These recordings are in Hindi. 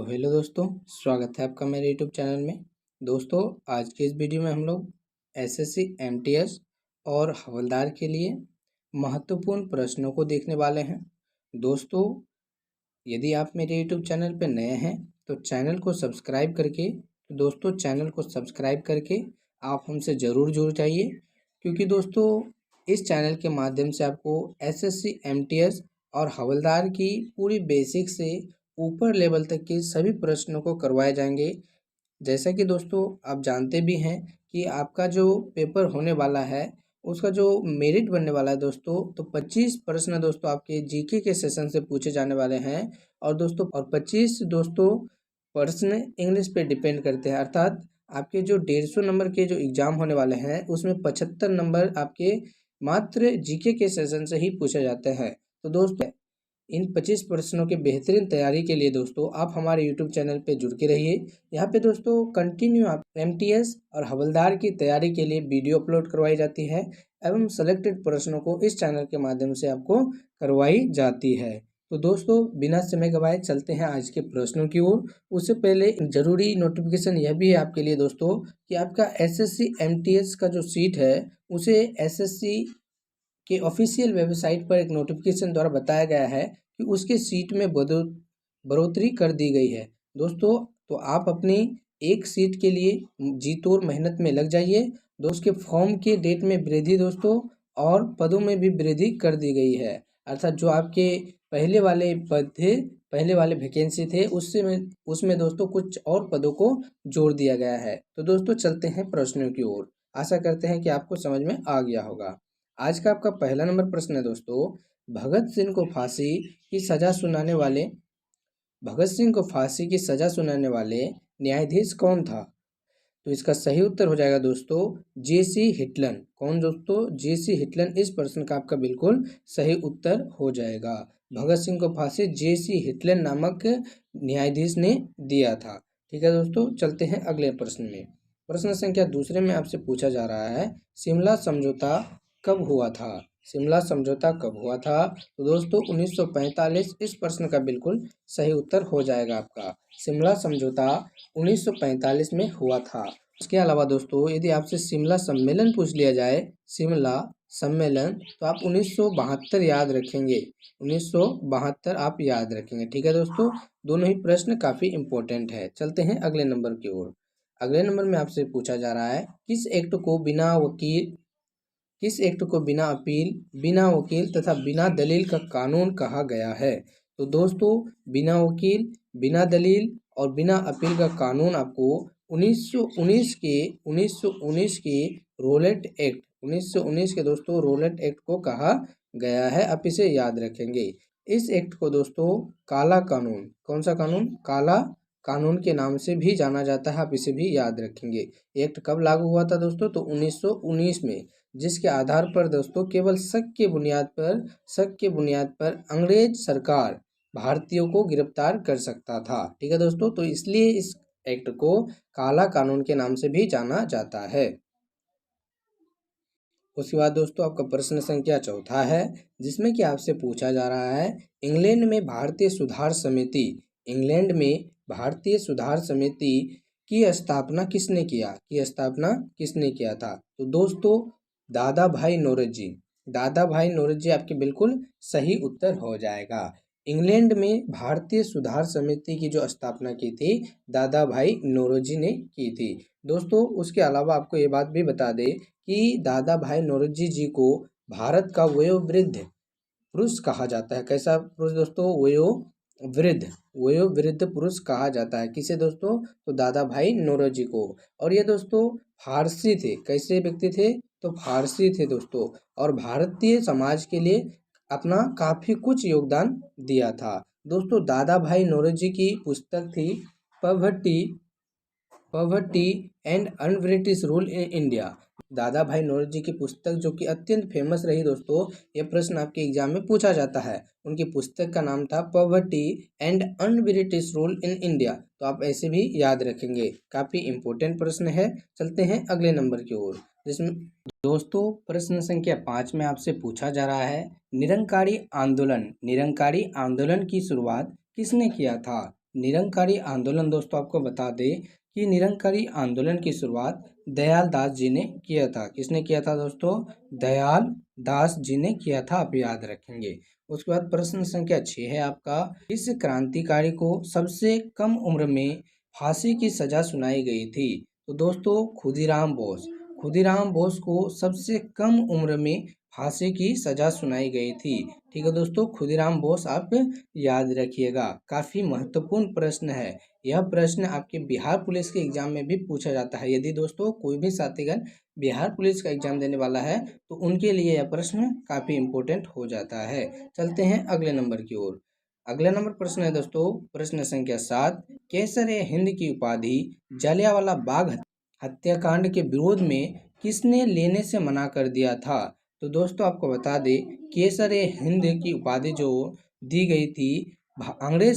हेलो दोस्तों, स्वागत है आपका मेरे यूट्यूब चैनल में। दोस्तों, आज के इस वीडियो में हम लोग एसएससी एमटीएस और हवलदार के लिए महत्वपूर्ण प्रश्नों को देखने वाले हैं। दोस्तों, यदि आप मेरे यूट्यूब चैनल पर नए हैं तो चैनल को सब्सक्राइब करके आप हमसे ज़रूर जुड़ जाइए, क्योंकि दोस्तों इस चैनल के माध्यम से आपको एसएससी एमटीएस और हवलदार की पूरी बेसिक से ऊपर लेवल तक के सभी प्रश्नों को करवाए जाएंगे। जैसा कि दोस्तों आप जानते भी हैं कि आपका जो पेपर होने वाला है उसका जो मेरिट बनने वाला है दोस्तों, तो 25 प्रश्न दोस्तों आपके जीके के सेशन से पूछे जाने वाले हैं। और 25 दोस्तों प्रश्न इंग्लिश पे डिपेंड करते हैं, अर्थात आपके जो 150 नंबर के जो एग्ज़ाम होने वाले हैं उसमें 75 नंबर आपके मात्र जीके के सेशन से ही पूछे जाते हैं। तो दोस्तों इन 25 प्रश्नों के बेहतरीन तैयारी के लिए दोस्तों आप हमारे यूट्यूब चैनल पे जुड़ के रहिए। यहाँ पे दोस्तों कंटिन्यू आप एमटीएस और हवलदार की तैयारी के लिए वीडियो अपलोड करवाई जाती है एवं सेलेक्टेड प्रश्नों को इस चैनल के माध्यम से आपको करवाई जाती है। तो दोस्तों बिना समय गवाए चलते हैं आज के प्रश्नों की ओर। उससे पहले जरूरी नोटिफिकेशन यह भी है आपके लिए दोस्तों कि आपका एसएससी एमटीएस का जो सीट है उसे एसएससी के ऑफिशियल वेबसाइट पर एक नोटिफिकेशन द्वारा बताया गया है कि उसके सीट में बढ़ोतरी कर दी गई है। दोस्तों तो आप अपनी एक सीट के लिए जी तोड़ मेहनत में लग जाइए। दोस्त के फॉर्म के डेट में वृद्धि दोस्तों और पदों में भी वृद्धि कर दी गई है, अर्थात जो आपके पहले वाले पद थे, पहले वाले वैकेंसी थे उसमें दोस्तों कुछ और पदों को जोड़ दिया गया है। तो दोस्तों चलते हैं प्रश्नों की ओर। आशा करते हैं कि आपको समझ में आ गया होगा। आज का आपका पहला नंबर प्रश्न है दोस्तों, भगत सिंह को फांसी की सजा सुनाने वाले न्यायाधीश कौन था? तो इसका सही उत्तर हो जाएगा दोस्तों जेसी हिटलन। कौन दोस्तों? जेसी हिटलन। इस प्रश्न का आपका बिल्कुल सही उत्तर हो जाएगा। भगत सिंह को फांसी जेसी हिटलन नामक न्यायाधीश ने दिया था। ठीक है दोस्तों, चलते हैं अगले प्रश्न में। प्रश्न संख्या दूसरे में आपसे पूछा जा रहा है, शिमला समझौता कब हुआ था? शिमला समझौता कब हुआ था? तो दोस्तों 1945। इस प्रश्न का बिल्कुल सही उत्तर हो जाएगा आपका। शिमला समझौता 1945 में हुआ था। इसके अलावा दोस्तों यदि आपसे शिमला सम्मेलन पूछ लिया जाए, शिमला सम्मेलन, तो आप 1972 याद रखेंगे। 1972 आप याद रखेंगे। ठीक है दोस्तों, दोनों ही प्रश्न काफ़ी इंपॉर्टेंट है। चलते हैं अगले नंबर की ओर। अगले नंबर में आपसे पूछा जा रहा है, किस एक्ट को बिना अपील, बिना वकील तथा बिना दलील का कानून कहा गया है? तो दोस्तों बिना वकील, बिना दलील और बिना अपील का कानून आपको 1919 के रोलेट एक्ट, 1919 के दोस्तों रोलेट एक्ट को कहा गया है। आप इसे याद रखेंगे। इस एक्ट को दोस्तों काला कानून, कौन सा कानून? काला कानून के नाम से भी जाना जाता है। आप इसे भी याद रखेंगे। एक्ट कब लागू हुआ था दोस्तों? तो 1919 में, जिसके आधार पर दोस्तों केवल शक के बुनियाद पर अंग्रेज सरकार भारतीयों को गिरफ्तार कर सकता था। ठीक है दोस्तों, तो इसलिए इस एक्ट को काला कानून के नाम से भी जाना जाता है। उसके बाद दोस्तों आपका प्रश्न संख्या चौथा है, जिसमें कि आपसे पूछा जा रहा है, इंग्लैंड में भारतीय सुधार समिति की स्थापना किसने किया था? तो दोस्तों दादा भाई नौरोजी आपके बिल्कुल सही उत्तर हो जाएगा। इंग्लैंड में भारतीय सुधार समिति की जो स्थापना की थी दादा भाई नौरोजी ने की थी। दोस्तों उसके अलावा आपको ये बात भी बता दें कि दादा भाई नौरोजी जी को भारत का वयोवृद्ध पुरुष कहा जाता है। कैसा पुरुष दोस्तों? वयोवृद्ध पुरुष कहा जाता है। किसे दोस्तों? तो दादा भाई नौरोजी को। और ये दोस्तों फारसी थे। कैसे व्यक्ति थे? तो फारसी थे दोस्तों, और भारतीय समाज के लिए अपना काफ़ी कुछ योगदान दिया था। दोस्तों दादा भाई नौरोजी की पुस्तक थी poverty and un-British rule in India. दादा भाई नौरोजी की पुस्तक जो कि अत्यंत फेमस रही दोस्तों, ये प्रश्न आपके एग्जाम में पूछा जाता है। उनकी पुस्तक का नाम था poverty and un-British rule in India. तो आप ऐसे भी याद रखेंगे। काफ़ी इंपॉर्टेंट प्रश्न है। चलते हैं अगले नंबर की ओर, जिसमें दोस्तों प्रश्न संख्या 5 में आपसे पूछा जा रहा है, निरंकारी आंदोलन की शुरुआत किसने किया था? निरंकारी आंदोलन दोस्तों आपको बता दें कि निरंकारी आंदोलन की शुरुआत दयाल दास जी ने किया था। किसने किया था दोस्तों? दयाल दास जी ने किया था, आप याद रखेंगे। उसके बाद प्रश्न संख्या 6 है आपका, इस क्रांतिकारी को सबसे कम उम्र में फांसी की सजा सुनाई गई थी? तो दोस्तों खुदीराम बोस। खुदीराम बोस को सबसे कम उम्र में फांसी की सजा सुनाई गई थी। ठीक है दोस्तों, खुदीराम बोस आप याद रखिएगा। काफी महत्वपूर्ण प्रश्न है। यह प्रश्न आपके बिहार पुलिस के एग्जाम में भी पूछा जाता है। यदि दोस्तों कोई भी साथीगण बिहार पुलिस का एग्जाम देने वाला है तो उनके लिए यह प्रश्न काफी इम्पोर्टेंट हो जाता है। चलते हैं अगले नंबर की ओर। अगला नंबर प्रश्न है दोस्तों प्रश्न संख्या 7, केसर हिंद की उपाधि जलियांवाला बाग हत्याकांड के विरोध में किसने लेने से मना कर दिया था? तो दोस्तों आपको बता दें, केसर हिंद की उपाधि जो दी गई थी अंग्रेज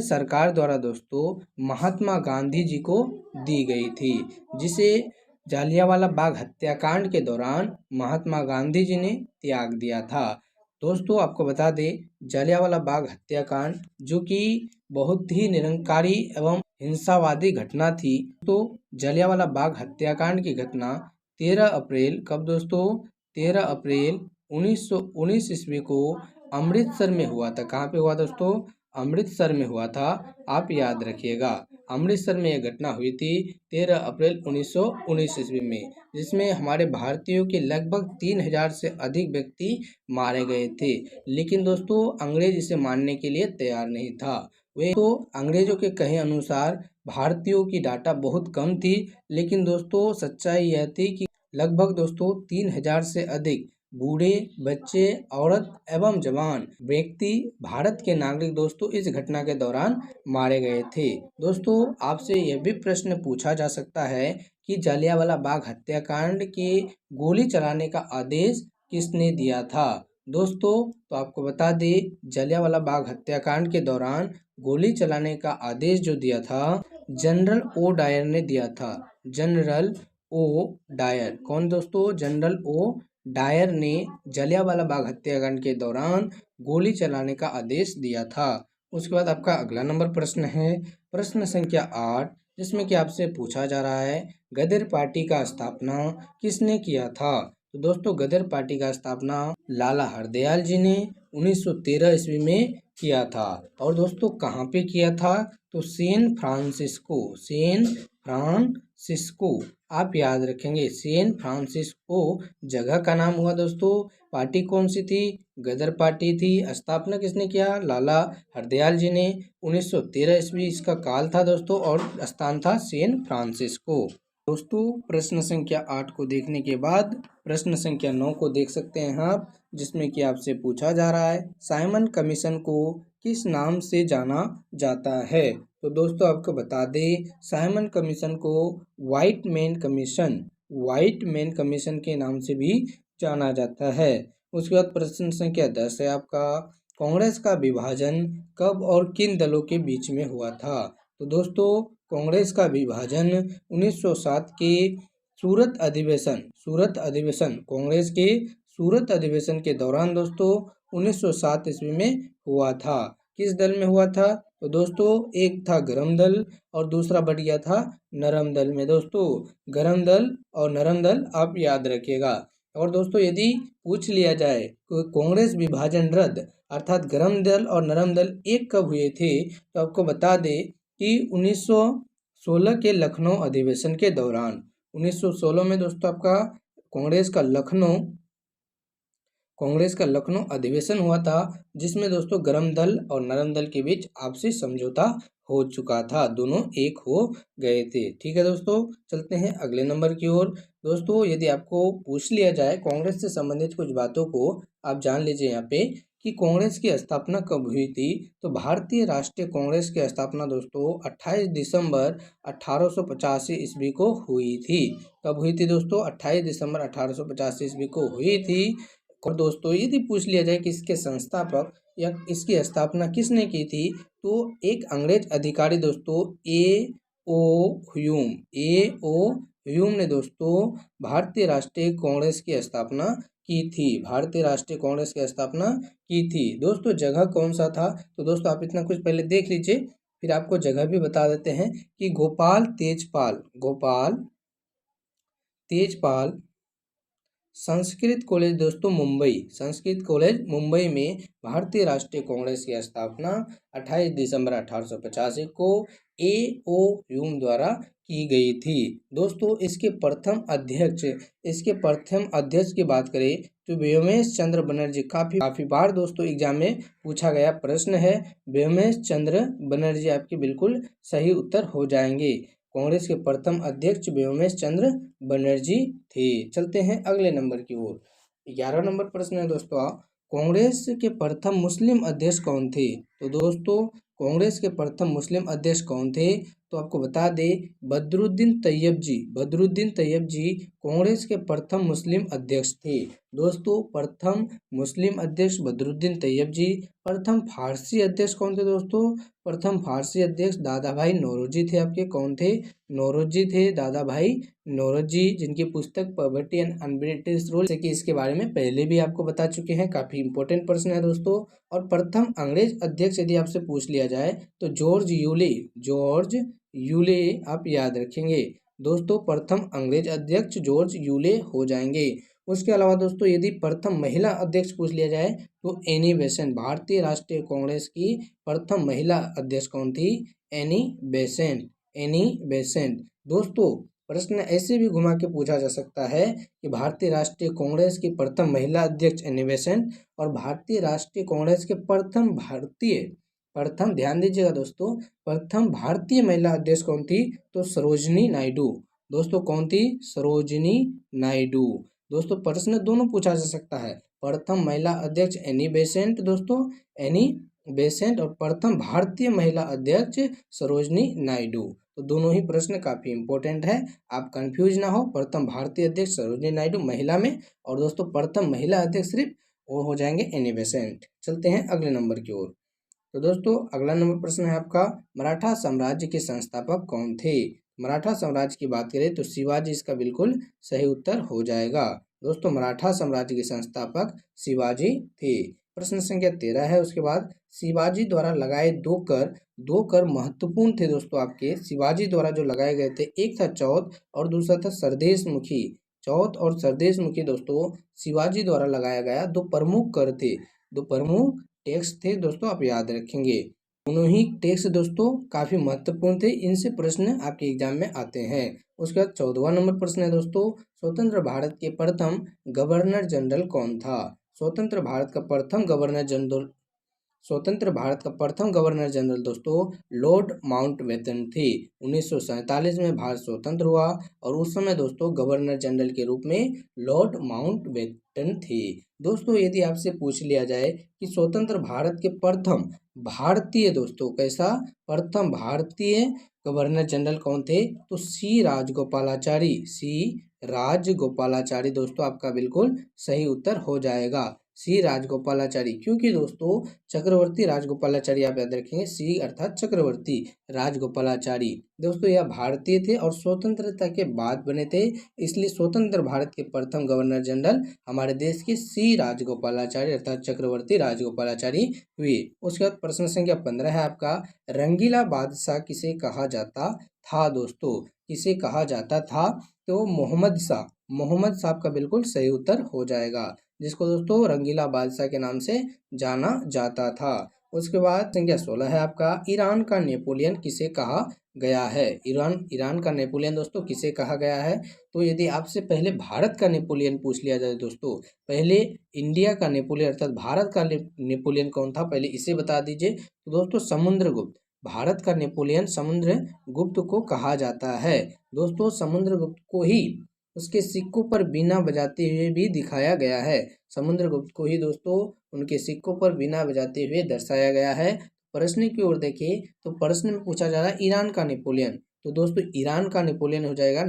सरकार द्वारा दोस्तों महात्मा गांधी जी को दी गई थी, जिसे जालियांवाला बाग हत्याकांड के दौरान महात्मा गांधी जी ने त्याग दिया था। दोस्तों आपको बता दें, जालियांवाला बाग हत्याकांड जो कि बहुत ही निरंकारी एवं हिंसावादी घटना थी। तो जालियांवाला बाग हत्याकांड की घटना 13 अप्रैल कब दोस्तों? 13 अप्रैल 1919 ईस्वी को अमृतसर में हुआ था। कहाँ पे हुआ दोस्तों? अमृतसर में हुआ था, आप याद रखिएगा। अमृतसर में यह घटना हुई थी 13 अप्रैल 1919 ईस्वी में, जिसमें हमारे भारतीयों के लगभग 3000 से अधिक व्यक्ति मारे गए थे। लेकिन दोस्तों अंग्रेज इसे मानने के लिए तैयार नहीं था। वे तो अंग्रेजों के कहे अनुसार भारतीयों की डाटा बहुत कम थी, लेकिन दोस्तों सच्चाई यह थी कि लगभग दोस्तों 3000 से अधिक बूढ़े, बच्चे, औरत एवं जवान व्यक्ति भारत के नागरिक दोस्तों इस घटना के दौरान मारे गए थे। दोस्तों आपसे यह भी प्रश्न पूछा जा सकता है कि जालियांवाला बाग हत्याकांड के गोली चलाने का आदेश किसने दिया था? दोस्तों तो आपको बता दें, जालियांवाला बाग हत्याकांड के दौरान गोली चलाने का आदेश जो दिया था जनरल ओ डायर ने दिया था। General O Dyer. कौन दोस्तों? जनरल ओ डायर ने जालियांवाला बाग हत्याकांड के दौरान गोली चलाने का आदेश दिया था। उसके बाद आपका अगला नंबर प्रश्न है प्रश्न संख्या 8, जिसमें कि आपसे पूछा जा रहा है गदर पार्टी का स्थापना किसने किया था? तो दोस्तों गदर पार्टी का स्थापना लाला हरदयाल जी ने 1913 ईस्वी में किया था। और दोस्तों कहाँ पे किया था? तो सैन फ्रांसिस्को आप याद रखेंगे। सैन फ्रांसिस्को जगह का नाम हुआ दोस्तों। पार्टी कौन सी थी? गदर पार्टी थी। स्थापना किसने किया? लाला हरदयाल जी ने। 1913 ईस्वी इसका काल था दोस्तों, और स्थान था सैन फ्रांसिस्को। दोस्तों प्रश्न संख्या 8 को देखने के बाद प्रश्न संख्या 9 को देख सकते हैं आप, जिसमें कि आपसे पूछा जा रहा है साइमन कमीशन को किस नाम से जाना जाता है? तो दोस्तों आपको बता दें, साइमन कमीशन को व्हाइट मैन कमीशन के नाम से भी जाना जाता है। उसके बाद प्रश्न संख्या 10 है आपका, कांग्रेस का विभाजन कब और किन दलों के बीच में हुआ था? तो दोस्तों कांग्रेस का विभाजन 1907 के सूरत अधिवेशन कांग्रेस के सूरत अधिवेशन के दौरान दोस्तों 1907 ईस्वी में हुआ था। किस दल में हुआ था? तो दोस्तों एक था गरम दल और दूसरा बढ़ गया था नरम दल में। दोस्तों गरम दल और नरम दल आप याद रखिएगा। और दोस्तों यदि पूछ लिया जाए कि कांग्रेस विभाजन रद्द अर्थात गरम दल और नरम दल एक कब हुए थे, तो आपको बता दें कि 1916 के लखनऊ अधिवेशन के दौरान 1916 में दोस्तों आपका कांग्रेस का लखनऊ अधिवेशन हुआ था, जिसमें दोस्तों गरम दल और नरम दल के बीच आपसी समझौता हो चुका था, दोनों एक हो गए थे। ठीक है दोस्तों, चलते हैं अगले नंबर की ओर। दोस्तों यदि आपको पूछ लिया जाए कांग्रेस से संबंधित कुछ बातों को, आप जान लीजिए यहाँ पे कि कांग्रेस की स्थापना कब हुई थी। तो भारतीय राष्ट्रीय कांग्रेस की स्थापना दोस्तों 28 दिसंबर 1885 ईस्वी को हुई थी। कब हुई थी दोस्तों? 28 दिसंबर 1885 ईस्वी को हुई थी। और दोस्तों यदि पूछ लिया जाए कि इसके संस्थापक या इसकी स्थापना किसने की थी, तो एक अंग्रेज अधिकारी दोस्तों ए ओ ह्यूम ने दोस्तों भारतीय राष्ट्रीय कांग्रेस की स्थापना की थी? भारतीय राष्ट्रीय कांग्रेस की स्थापना की थी। दोस्तों जगह कौन सा था? तो दोस्तों आप इतना कुछ पहले देख लीजिए, फिर आपको जगह भी बता देते हैं कि गोपाल तेजपाल संस्कृत कॉलेज दोस्तों मुंबई, संस्कृत कॉलेज मुंबई में भारतीय राष्ट्रीय कांग्रेस की स्थापना 28 दिसंबर 1885 को A.O. ह्यूम द्वारा की गई थी। दोस्तों इसके प्रथम अध्यक्ष की बात करें तो व्योमेश चंद्र बनर्जी। काफी बार दोस्तों एग्जाम में पूछा गया प्रश्न है। व्योमेश चंद्र बनर्जी आपके बिल्कुल सही उत्तर हो जाएंगे। कांग्रेस के प्रथम अध्यक्ष व्योमेश चंद्र बनर्जी थे। चलते हैं अगले नंबर की ओर। 11 नंबर प्रश्न है दोस्तों, कांग्रेस के प्रथम मुस्लिम अध्यक्ष कौन थे? तो दोस्तों कांग्रेस के प्रथम मुस्लिम अध्यक्ष कौन थे? तो आपको बता दे बदरुद्दीन तैयब जी कांग्रेस के प्रथम मुस्लिम अध्यक्ष थे। दोस्तों प्रथम मुस्लिम अध्यक्ष बदरुद्दीन तैयब जी। प्रथम फारसी अध्यक्ष कौन थे दोस्तों? प्रथम फारसी अध्यक्ष दादा भाई नौरोजी थे। आपके कौन थे? नौरोजी थे, दादा भाई नौरोजी, जिनकी पुस्तक पॉवर्टी एंड अनब्रिटिश रूल कि इसके बारे में पहले भी आपको बता चुके हैं। काफी इंपॉर्टेंट प्रश्न है दोस्तों। और प्रथम अंग्रेज अध्यक्ष यदि आपसे पूछ लिया जाए तो जॉर्ज यूले आप याद रखेंगे। दोस्तों प्रथम अंग्रेज अध्यक्ष जॉर्ज यूले हो जाएंगे। उसके अलावा दोस्तों यदि प्रथम महिला अध्यक्ष पूछ लिया जाए तो एनी बेसेंट। भारतीय राष्ट्रीय कांग्रेस की प्रथम महिला अध्यक्ष कौन थी? Annie Besant. दोस्तों प्रश्न ऐसे भी घुमा के पूछा जा सकता है कि भारतीय राष्ट्रीय कांग्रेस की प्रथम महिला अध्यक्ष एनी बेसेंट और भारतीय राष्ट्रीय कांग्रेस के प्रथम ध्यान दीजिएगा दोस्तों, प्रथम भारतीय महिला अध्यक्ष कौन थी? तो सरोजनी नायडू। दोस्तों कौन थी? सरोजनी नायडू। दोस्तों प्रश्न दोनों पूछा जा सकता है। प्रथम महिला अध्यक्ष एनी बेसेंट दोस्तों, एनी बेसेंट, और प्रथम भारतीय महिला अध्यक्ष सरोजनी नायडू। तो दोनों ही प्रश्न काफी इंपॉर्टेंट है, आप कंफ्यूज ना हो। प्रथम भारतीय अध्यक्ष सरोजनी नायडू महिला में, और दोस्तों प्रथम महिला अध्यक्ष सिर्फ वो हो जाएंगे एनी बेसेंट। चलते हैं अगले नंबर की ओर। तो दोस्तों अगला नंबर प्रश्न है आपका, मराठा साम्राज्य के संस्थापक कौन थे? मराठा साम्राज्य की बात करें तो शिवाजी इसका बिल्कुल सही उत्तर हो जाएगा। दोस्तों मराठा साम्राज्य के संस्थापक शिवाजी थे। प्रश्न संख्या 13 है। उसके बाद शिवाजी द्वारा लगाए दो कर महत्वपूर्ण थे दोस्तों आपके। शिवाजी द्वारा जो लगाए गए थे, एक था चौथ और दूसरा था सरदेशमुखी। चौथ और सरदेशमुखी दोस्तों शिवाजी द्वारा लगाया गया दो प्रमुख कर थे, दो प्रमुख टैक्स थे दोस्तों, आप याद रखेंगे। दोनों ही टैक्स दोस्तों काफी महत्वपूर्ण थे, इनसे प्रश्न आपके एग्जाम में आते हैं। उसके बाद 14वां नंबर प्रश्न है दोस्तों, स्वतंत्र भारत के प्रथम गवर्नर जनरल कौन था? स्वतंत्र भारत का प्रथम गवर्नर जनरल दोस्तों लॉर्ड माउंटबेटन थे। 1947 में भारत स्वतंत्र हुआ और उस समय दोस्तों गवर्नर जनरल के रूप में लॉर्ड माउंटबेटन थे। दोस्तों यदि आपसे पूछ लिया जाए कि स्वतंत्र भारत के प्रथम भारतीय दोस्तों प्रथम भारतीय गवर्नर जनरल कौन थे? तो सी राजगोपालाचारी दोस्तों आपका बिल्कुल सही उत्तर हो जाएगा, सी राजगोपालाचारी। क्योंकि दोस्तों चक्रवर्ती राजगोपालाचारी आप याद रखेंगे, सी अर्थात चक्रवर्ती राजगोपालाचारी। दोस्तों यह भारतीय थे और स्वतंत्रता के बाद बने थे, इसलिए स्वतंत्र भारत के प्रथम गवर्नर जनरल हमारे देश के सी राजगोपालाचारी अर्थात चक्रवर्ती राजगोपालाचारी हुए। उसके बाद प्रश्न संख्या 15 है आपका, रंगीला बादशाह किसे कहा जाता था? दोस्तों किसे कहा जाता था? तो मोहम्मद शाह का बिल्कुल सही उत्तर हो जाएगा, जिसको दोस्तों रंगीला बादशाह के नाम से जाना जाता था। उसके बाद संख्या 16 है आपका, ईरान का नेपोलियन किसे कहा गया है? ईरान का नेपोलियन दोस्तों किसे कहा गया है? तो यदि आपसे पहले भारत का नेपोलियन पूछ लिया जाए दोस्तों, पहले इंडिया का नेपोलियन अर्थात भारत का नेपोलियन कौन था, पहले इसे बता दीजिए। तो दोस्तों समुद्रगुप्त, भारत का नेपोलियन समुद्रगुप्त को कहा जाता है। दोस्तों समुद्रगुप्त को ही उसके सिक्कों पर बीना बजाते हुए भी दिखाया गया है। समुद्रगुप्त को ही दोस्तों उनके सिक्कों पर बीना बजाते हुए दर्शाया गया है। प्रश्न की ओर देखिए तो प्रश्न में पूछा जा रहा है ईरान का नेपोलियन, तो दोस्तों ईरान का नेपोलियन हो जाएगा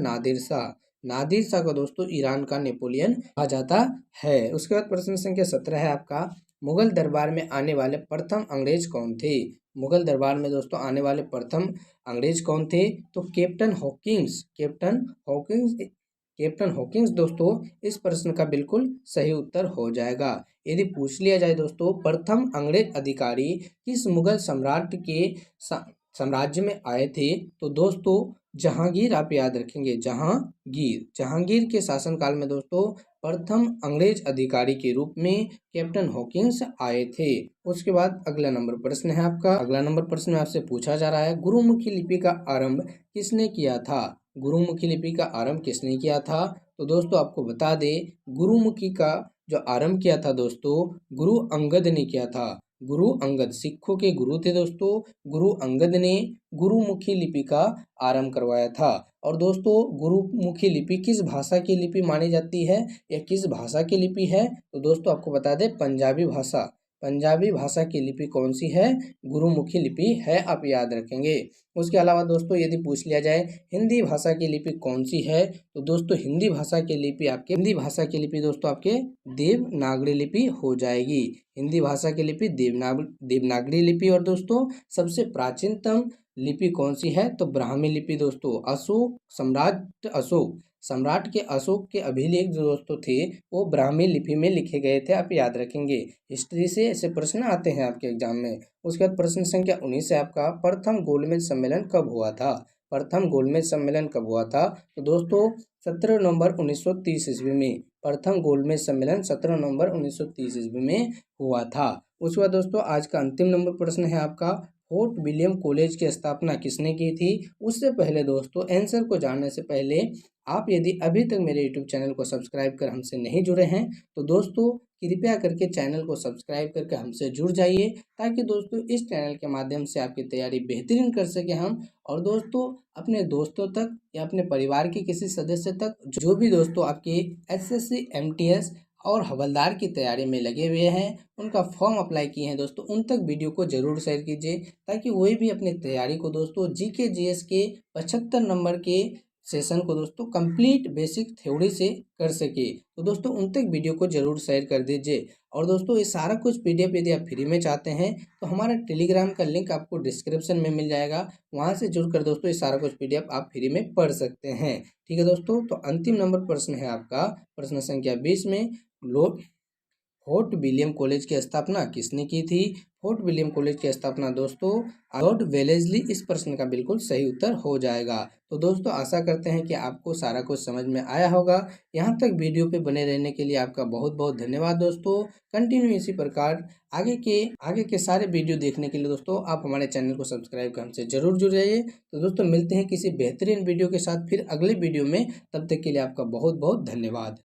नादिर शाह को दोस्तों ईरान का नेपोलियन कहा जाता है। उसके बाद प्रश्न संख्या 17 है आपका, मुगल दरबार में आने वाले प्रथम अंग्रेज कौन थे? मुगल दरबार में दोस्तों आने वाले प्रथम अंग्रेज कौन थे? तो कैप्टन हॉकिंस, कैप्टन हॉकिंस दोस्तों इस प्रश्न का बिल्कुल सही उत्तर हो जाएगा। यदि पूछ लिया जाए दोस्तों प्रथम अंग्रेज अधिकारी किस मुगल सम्राट के साम्राज्य में आए थे, तो दोस्तों जहांगीर आप याद रखेंगे, जहांगीर के शासनकाल में दोस्तों प्रथम अंग्रेज अधिकारी के रूप में कैप्टन हॉकिंस आए थे। उसके बाद अगला नंबर प्रश्न है आपका। अगला नंबर प्रश्न में आपसे पूछा जा रहा है गुरुमुखी लिपि का आरंभ किसने किया था? गुरुमुखी लिपि का आरंभ किसने किया था? तो दोस्तों आपको बता दे गुरुमुखी का जो आरंभ किया था दोस्तों गुरु अंगद ने किया था। गुरु अंगद सिखों के गुरु थे दोस्तों। गुरु अंगद ने गुरुमुखी लिपि का आरंभ करवाया था। और दोस्तों गुरुमुखी लिपि किस भाषा की लिपि मानी जाती है या किस भाषा की लिपि है? तो दोस्तों आपको बता दें पंजाबी भाषा, पंजाबी भाषा की लिपि कौन सी है? गुरुमुखी लिपि है, आप याद रखेंगे। उसके अलावा दोस्तों यदि पूछ लिया जाए हिंदी भाषा की लिपि कौन सी है, तो दोस्तों हिंदी भाषा की लिपि दोस्तों आपके देवनागरी लिपि हो जाएगी। हिंदी भाषा की लिपि देवनागरी लिपि। और दोस्तों सबसे प्राचीनतम लिपि कौन सी है? तो ब्राह्मी लिपि दोस्तों। सम्राट के अशोक के अभिलेख जो दोस्तों थे वो ब्राह्मी लिपि में लिखे गए थे, आप याद रखेंगे। हिस्ट्री से ऐसे प्रश्न आते हैं आपके एग्जाम में। उसके बाद प्रश्न संख्या 19 है आपका प्रथम गोलमेज सम्मेलन कब हुआ था? प्रथम गोलमेज सम्मेलन कब हुआ था? तो दोस्तों 17 नवंबर 1930 ईस्वी में प्रथम गोलमेज सम्मेलन 17 नवंबर 1930 ईस्वी में हुआ था। उसके बाद दोस्तों आज का अंतिम नंबर प्रश्न है आपका फोर्ट विलियम कॉलेज की स्थापना किसने की थी? उससे पहले दोस्तों आंसर को जानने से पहले आप यदि अभी तक मेरे यूट्यूब चैनल को सब्सक्राइब कर हमसे नहीं जुड़े हैं तो दोस्तों कृपया करके चैनल को सब्सक्राइब करके हमसे जुड़ जाइए, ताकि दोस्तों इस चैनल के माध्यम से आपकी तैयारी बेहतरीन कर सके हम। और दोस्तों अपने दोस्तों तक या अपने परिवार के किसी सदस्य तक जो भी दोस्तों आपके एसएससी एमटीएस और हवलदार की तैयारी में लगे हुए हैं, उनका फॉर्म अप्लाई किए हैं दोस्तों, उन तक वीडियो को जरूर शेयर कीजिए, ताकि वही भी अपनी तैयारी को दोस्तों जीके जीएस के 75 नंबर के सेशन को दोस्तों कंप्लीट बेसिक थ्योरी से कर सके। तो दोस्तों उन तक वीडियो को जरूर शेयर कर दीजिए। और दोस्तों ये सारा कुछ पीडीएफ यदि आप फ्री में चाहते हैं तो हमारा टेलीग्राम का लिंक आपको डिस्क्रिप्शन में मिल जाएगा, वहां से जुड़कर दोस्तों ये सारा कुछ पीडीएफ आप फ्री में पढ़ सकते हैं। ठीक है दोस्तों, तो अंतिम नंबर प्रश्न है आपका प्रश्न संख्या 20 में फोर्ट विलियम कॉलेज की स्थापना किसने की थी? फोर्ट विलियम कॉलेज की स्थापना दोस्तों लॉर्ड वेलेस्ली इस प्रश्न का बिल्कुल सही उत्तर हो जाएगा। तो दोस्तों आशा करते हैं कि आपको सारा कुछ समझ में आया होगा। यहाँ तक वीडियो पे बने रहने के लिए आपका बहुत बहुत धन्यवाद दोस्तों। कंटिन्यू इसी प्रकार आगे के सारे वीडियो देखने के लिए दोस्तों आप हमारे चैनल को सब्सक्राइब कर हमसे जरूर जुड़ जाइए। तो दोस्तों मिलते हैं किसी बेहतरीन वीडियो के साथ फिर अगले वीडियो में, तब तक के लिए आपका बहुत बहुत धन्यवाद।